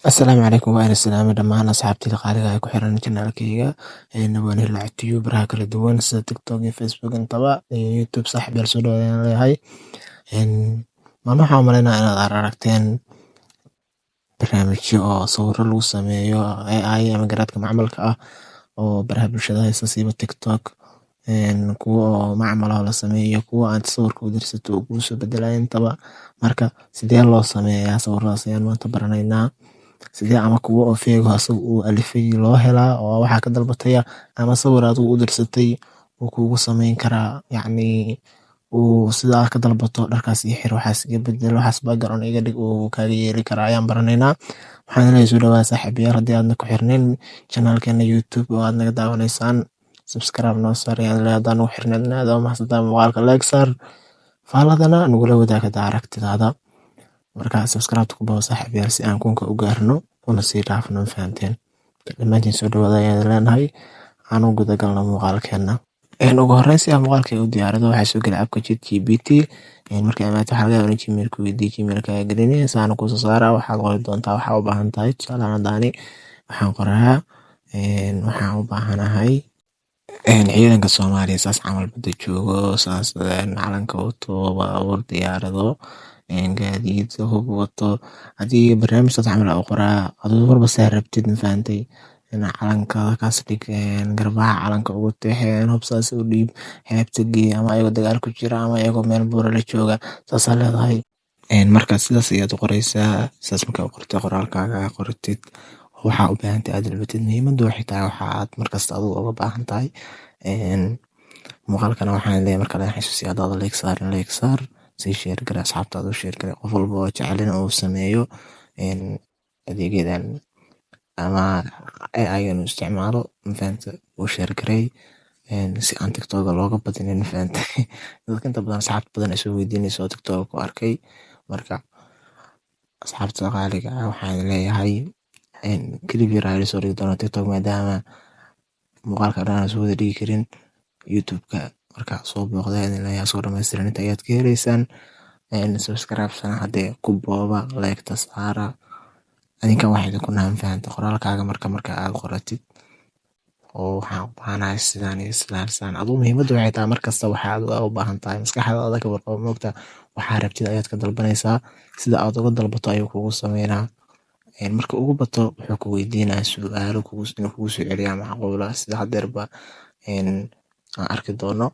Asalaamu calaykum waa salaame dhammaan asxaabtayda qaaliga ah ku xiran janaalkayga waan helaa cutiyo baraha kala duwan sida tiktok iyo facebook intaba iyo youtube saaxiib yaal soo dhawaadaan leeyahay maalmo waxaan umaleynaa inaad aragteen barnaamijyo oo sawiro lagu sameeyo AI ama garaadka macmalka ah oo baraha bulshada haysta siiba tiktok kuwa oo macmal ah oo la sameeyo kuwa aad sawirka u dirsato uu kugu soo bedelaya intaba marka sidee loo sameeyaa sawiradaas ayaan maanta baranaynaa sidee ama kuwa oo feego asaga uu alifay loo helaa oo waxaa ka dalbataya ama sawir adigu u dirsatay uu kugu sameyn karaa yacni uu sidaa ka dalbato dharkaas ii xir waxaas iga bedel waxaas background iga dhig uu kaaga yeeli karaa ayaan baranaynaa waxaan leeyahay soo dhawaada saaxiibayaal haddii aadna ku xirnayn janaalkeena youtube oo aad naga daawanaysaan subscribe noo saar ayaan leeyahay haddaan ugu xirnayn aad oo mahadsantahay muuqaalka like saar faaladana nagula wadaagada aragtidaada marka subscribe ku bawo saaxiibayaal si aan kunka u gaarno una sii dhaafno fahanteen dhammaantiin soo dhawaada ayaan leenahay aan u guda galno muuqaalkeena ugu horreyn si aan muuqaalka u diyaarado waxaa soo geli abka ChatGPT marka amaad waxaa laga yaabaa in gmail ku weydiiyo gmailka gelinaya saana ku soo saara waxaad qori doontaa waxaa u baahan tahay tusaalahan haddaani waxaan qoraa waxaan u baahanahay ciidanka Soomaaliya saas camal bada joogo saas calanka wato baabuur diyaarado gaadiid hub wato haddii barnaamijkaas camal u qoraa aduu warba saa rabtid mafahantay calanka kaas dhig garbaha calanka ugu teexeen hub saas u dhiib xeebta gee ama ayagoo dagaal ku jira ama ayagoo meel buura la jooga saasaa leedahay marka sidaas ayaad u qoraysaa sidaas markaa u qortay qoraalkaaga qortid waxaa u baahantay aad dalbatid muhiimadu waxay tahay waxaad markasta adigu uga baahan tahay muuqaalkana waxaan leeyahay marka la xasuusiyo haddaad like saar sii share gare asxaabtaada u share gare qof walba oo jecel in uu sameeyo adeegyadan ama AI inuu isticmaalo mafahanta uu share gareey si aan tiktok looga badinin mafahanta dadka inta badan asxaabta badan ay soo weydiinayso oo tiktok ku arkay marka asxaabta qaaliga ah waxaan leeyahay clip yar ayaan soo dhigi doonaa tiktok maadaama muuqaalka dhan aan soo wada dhigi karin youtube-ka marka soo booqda idin leeyahay soo dhammaystiran inta ayaad ka helaysaan subscribe sana haddee ku booba like-ta saara adinkan waxaa idinku nahan fahanta qoraalkaaga marka aad qoratid oo waxaan u baahanahay sidaan iyo sidaan aduu muhiimadda waxay tahay markasta waxa aad u baahan tahay maskaxdaada ka warqabo moogta waxaa rabtid ayaad ka dalbanaysaa sida aad uga dalbato ayuu kugu sameynaa marka ugu bato wuxuu ku weydiinaa su'aalo inuu kugu soo celiyaa macquula sida hadeerba aan arki doono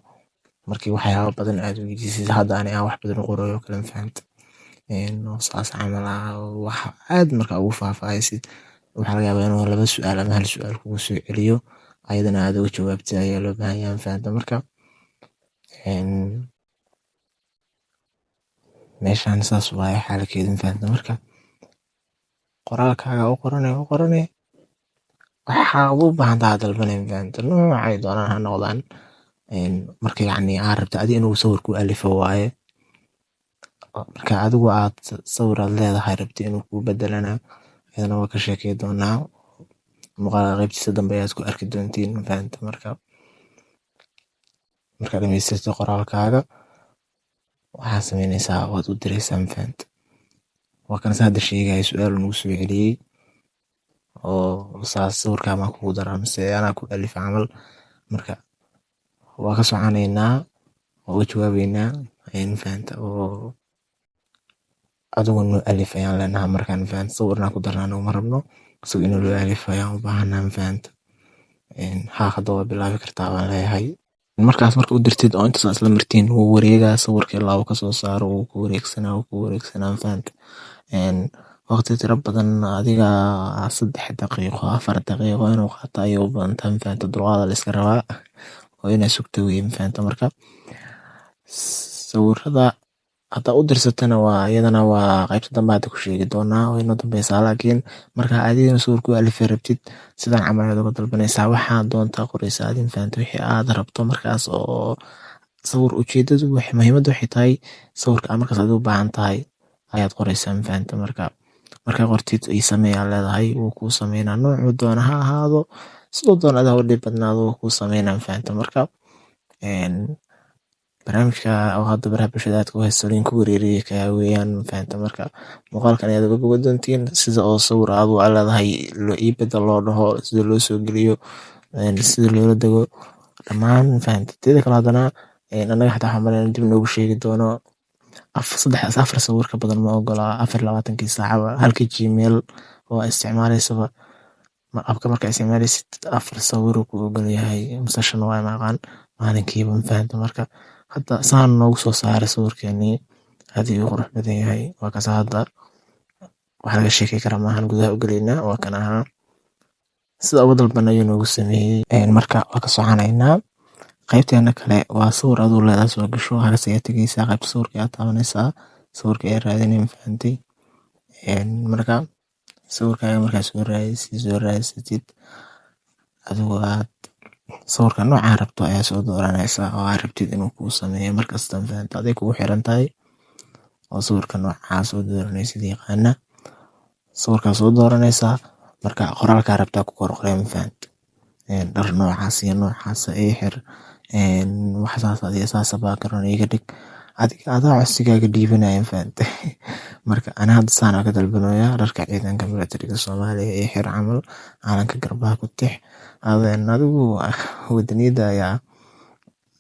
markii waxyaaba badan aad weydiisid hadda ani aan wax badan u qorayo kala fahanta saas camal wax aad marka ugu faahfaahaysid waxaa laga yaabaa inuu 2 su'aal ama 1 su'aal kugu soo celiyo ayadana aad uga jawaabtid ayaa loo baahan yahay fahanta marka meeshaan saas waaye xaalkeedin fahanta marka qoraalkaaga u qoranay waxaa ugu baahan tahay dalbanay fahanta noocay doonaan ha noqdaan marka yacni aad rabta adi inuu sawir ku alifo waaye marka adigu aad sawir aad leedahay rabti inuu kuu bedelana ayadana waa ka sheekay doonaa muuqaalka qaybtiisa dambe ayaad ku arki doontiin fahanta marka dhamaystirto qoraalkaaga waxaa sameynaysaa waad u diraysaa fahanta waa kan hadda sheegaya su'aal nagu soo celiyey oo saas sawirkaa maa kugu daraa mise anaa ku alif camal marka waa ka soconaynaa oo uga jawaabeynaa fahanta oo adigu noo alif ayaan leenahay markaan fahanta sawirnaa ku darnaa naguma rabno isagu inuu loo alif ayaan u baahanaa fahanta hadda waa bilaabi kartaa baan leeyahay markaas marka u dirtid oo intaas isla martiin wuu wareegaa sawirka ilaa uu kasoo saaro wuu ku wareegsanaa fahanta waqti tiro badan adiga 3 daqiiqo 4 daqiiqo inuu qaato ayay u badan tahay fahanta dulqaada la iska rabaa oo inaad sugto weyn fahanta marka sawirada haddaa u dirsatana waa iyadana waa qaybta dambe hadda ku sheegi doonaa oo inoo dambeysaa laakiin marka adigana sawir ku alifay rabtid sidaan camal ayaad uga dalbanaysaa waxaad doontaa qoraysaa adin fahanta wixii aad rabto markaas oo sawir ujeedadu muhiimaddu waxay tahay sawirka aad markaas adigu u baahan tahay ayaad qoraysaa fahanta markaa qortid ii samee aad leedahay wuu kuu sameynaa noocuu doona ha ahaado sidoo doona adaa u dhib badnaado wuu kuu sameynaa fahanta marka barnaamijka oo hadda baraha bulshada aad ku haysto liin ku wareeriye kaa weeyaan mafahanta. Marka muuqaalkan ayaad uga bogan doontiin sida oo sawir aadu aa leedahay ii bedel loo dhaho, sida loo soo geliyo, sida loola dego dhammaan mafahanta. Teeda kale haddana anaga xataa waxaan maleynaa dib noogu sheegi doono afar sawir ka badan ma ogola 24 saacaba halka Gmail oo isticmaaleysaba abka markaa isticmaaleysid 4 sawir uu ku ogol yahay mise 5 waa maqaan maalinkiiba mafahanta. Marka hadda saan noogu soo saaray sawirkeeni aad ayuu qurux badan yahay. Waa kaas hadda waxa laga sheekay karaa maahan gudaha u galeynaa waa kan ahaa sida ugu dalban ayuu noogu sameeyay. Marka waa ka soconaynaa qaybteena kale waa sawir aad u leedahay soo gasho halkaas ayaa tagaysaa qaybta sawirka aad taabanaysaa sawirka ay raadinay mafahantay. Marka sawirkaaga markaa soo raadisatid adigu aad sawirka noocaa rabto ayaa soo dooranaysaa oo aad rabtid inuu kuu sameeyo markasta mafahanta. Aday kugu xiran tahay oo sawirka noocaa soo dooranaysid yaqaana sawirkaa soo dooranaysaa. Marka qoraalkaa rabtaa ku qorqorey mafahanta. Dhar noocaas iyo noocaas ay xir waxaas adiga saas background iga dhig adiga adaa codsigaaga dhiibanaya mafahanta. Marka ana hadda saan ka dalbanayaa dharka ciidanka militariga Soomaaliya ee xir camal calanka garbaha ku tix adigu wadaniyada ayaa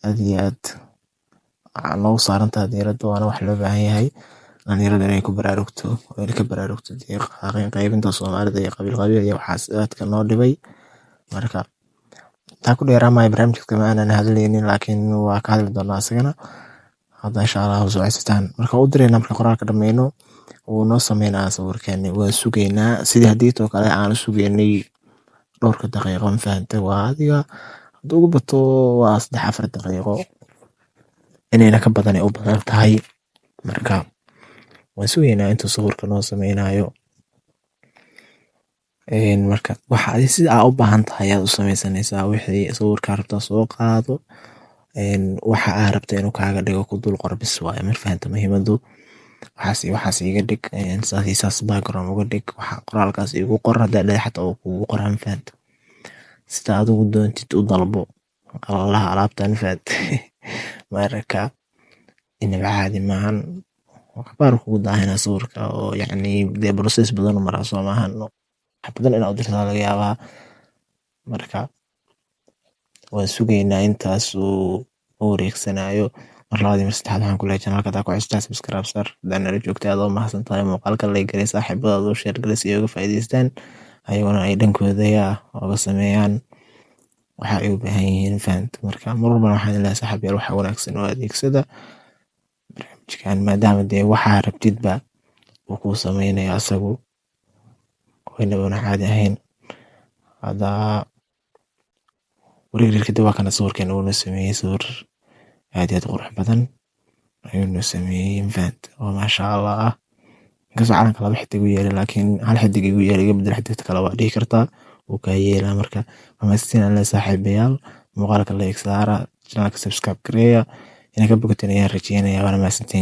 aad iyo aad loogu saarantahay diirada waana wax loo baahan yahay dhalinyarada inay ku baraarugto qaybinta Soomaalida iyo qabiil iyo waxaas aadka noo dhibay. Marka taa ku dheeraamay barnaamijka ma aanan hadlaynin laakiin waa ka hadli doonaa asagana hadda insha Allah soo codsataan. Marka u direena marka qoraalka dhameyno uu noo sameynaa sawirkeeni waa sugeynaa sidii hadii too kale aan sugeynay dhowrka daqiiqo mafahanta. Waa adiga haduu ugu bato waa 3-4 daqiiqo inayna ka badan u badan tahay. Marka waan sugeynaa intuu sawirka noo sameynayo. Marka waxa sida aad u baahan tahay aad u sameysanaysaa wixii sawirka rabta soo qaado waxa aad rabta inuu kaaga dhigo ku dul qor bis waaye mafahanta. Muhiimadu waxaas iga dhig saas background uga dhig waxa qoraalkaas igu qor hadaa dhagaxta oo kugu qoran mafahanta. Sida aad ugu doontid u dalbo allaha alaabtan mafahanta. Marka inaba caadi maahan waxbaar kugu daahina sawirka oo yacni process badan u maraa soo maahan badan inaad u dirtaa laga yaabaa. Marka waan sugeynaa intaas uu wareegsanayo mar labaad iyo mar saddexaad waxaan ku leeyahay channelka hadaa ku cusubtahay subscribe sar hadaan nala joogtay aad oo mahadsantahay muuqaalka like garay saaxiibadaada oo share garay si ay uga faa'iidaystaan ayaguna ay dhankooda uga sameeyaan waxa ay u baahan yihiin mafahanta. Marka mar walba waxaan leeyahay saaxiibayaal waxa wanaagsan oo adeegsada barnaamijkan maadaama dee waxaa rabtidba uu kuu sameynayo asagu inaba caadi ahayn. Hadda wareeg kadib waa kana sawirkeena uu noo sameeyay sawir aad iyo aad qurux badan ayuu noo sameeyay mafahanta oo maasha Allah ah. Inkastoo calanka laba xidig u yeelay laakiin hal xidig igu yeelay iga bedel xidigta kale waa dhihi kartaa wuu kaa yeelaa. Marka wamaastiin le saaxiibayaal muuqaalka like saara channelka subscribe gareeya inay ka bogateen ayaan rajeynayaa waana mahadsantiin.